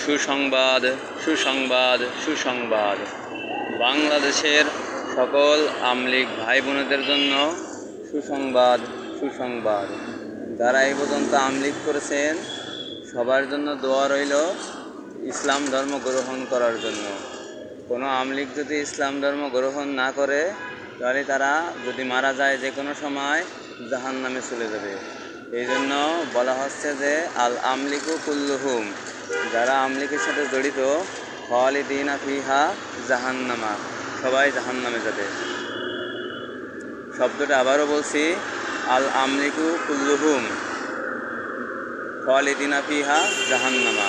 সুসংবাদ সুসংবাদ সুসংবাদ বাংলাদেশের সকল আমলিগ ভাই বোনেদের জন্য সুসংবাদ সুসংবাদ। যারা এই পর্যন্ত আমলিগ করেছেন সবার জন্য দোয়া রইল ইসলাম ধর্ম গ্রহণ করার জন্য। কোনো আমলিগ যদি ইসলাম ধর্ম গ্রহণ না করে তাহলে তারা যদি মারা যায় যে কোনো সময় জাহান্নামে চলে যাবে। এই জন্য বলা হচ্ছে যে আল আমলিকু কুল্লুহুম, যারা আমলিকের সাথে জড়িত খালিদিনা ফিহা জাহান্নামা, সবাই জাহান্নামে যাবে। শব্দটা আবারও বলছি, আল আমলিকু কুল্লুহুম খালিদিনা ফিহা জাহান্নামা।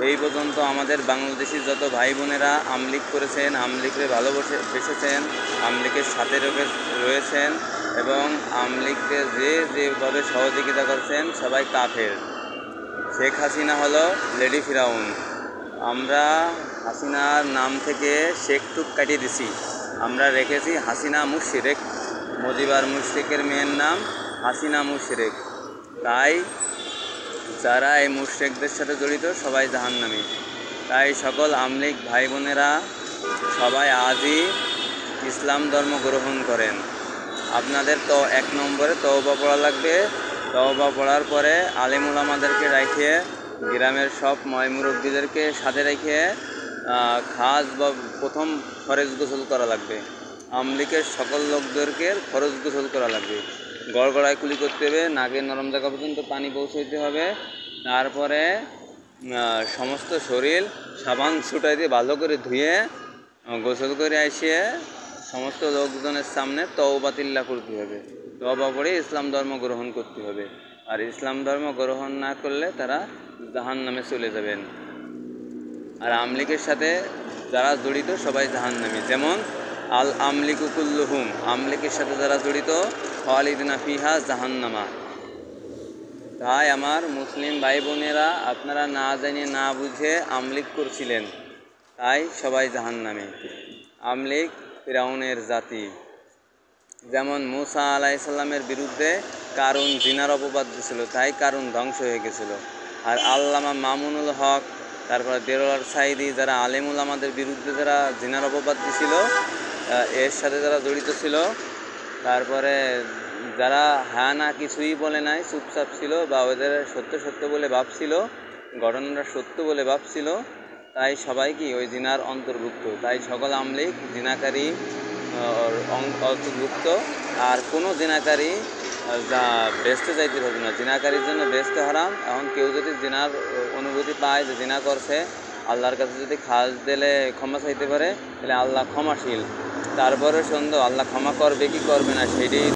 এই পর্যন্ত আমাদের বাংলাদেশি যত ভাই বোনেরা আমলিগ করেছেন, আমলিগকে ভালোবেসেছেন, আমলিগের সাথে রয়েছেন এবং আমলিগকে যেভাবে সহযোগিতা করছেন সবাই কাফের। শেখ হাসিনা হলো লেডি ফিরাউন। আমরা হাসিনার নাম থেকে শেখটুক কাটিয়ে দিছি, আমরা রেখেছি হাসিনা মুশরিক। মজিবার মুশরিকের মেয়ের নাম হাসিনা মুশরিক। তাই যারা এই মুশরিকদের সাথে জড়িত সবাই জাহান্নামী। তাই সকল আমলিগ ভাই বোনেরা সবাই আজই ইসলাম ধর্ম গ্রহণ করেন। আপনাদের তো 1 নম্বরে তওবা পড়া লাগবে। তওবা পড়ার পরে আলেম উলামাদেরকে রেখে, গ্রামের সব মুরব্বীদেরকে সাথে রেখে খাস বা প্রথম ফরজ গোসল করা লাগবে। আমলিগের সকল লোকদেরকে ফরজ গোসল করা লাগবে। গড়গড়ায় কুলি করতে হবে, নাকের নরম জায়গা পর্যন্ত পানি পৌঁছাইতে হবে। তারপরে সমস্ত শরীর সাবান ছুটাই দিয়ে ভালো করে ধুয়ে গোসল করে আসিয়ে সমস্ত লোকজনের সামনে তওবা তিল্লা করতে হবে। তওবা করে ইসলাম ধর্ম গ্রহণ করতে হবে। আর ইসলাম ধর্ম গ্রহণ না করলে তারা জাহান্নামে চলে যাবেন। আর আমলিগের সাথে যারা জড়িত সবাই জাহান্নামী। যেমন আল আমলিকু কুল্লুহুম, আমলিগের সাথে যারা জড়িত খালিদিনা ফিহা জাহান্নামা। তাই আমার মুসলিম ভাই বোনেরা, আপনারা না জেনে না বুঝে আমলিগ করছিলেন, তাই সবাই জাহান্নামী। আমলিগ ফিরাউনের জাতি। যেমন মুসা আলাইহিস সালামের বিরুদ্ধে কারুন জিনার অপবাদ দিয়েছিল, তাই কারুন ধ্বংস হয়ে গেছিল। আর আল্লামা মামুনুল হক, তারপর দেলোয়ার সাইদি, যারা আলেমুল আমাদের বিরুদ্ধে যারা জিনার অপবাদ দিয়েছিল, এর সাথে যারা জড়িত ছিল, তারপরে যারা হ্যাঁ না কিছুই বলে নাই, চুপচাপ ছিল বা ওদের সত্য সত্য বলে ভাবছিল, ঘটনাটা সত্য বলে ভাবছিল, তাই সবাই কি ওই জিনার অন্তর্ভুক্ত। তাই সকল আমলিগ জিনাকারী অন্তর্ভুক্ত। আর কোনো জিনাকারী যা বেচতে যাইতে পারবে না, জিনাকারীর জন্য বেচতে হারাম। এখন কেউ যদি জিনার অনুভূতি পায় যে জিনা করছে, আল্লাহর কাছে যদি খাস দিলে ক্ষমা চাইতে পারে, তাহলে আল্লাহ ক্ষমাশীল। তারপরে সন্দেহ আল্লাহ ক্ষমা করবে কি করবে না সেটাই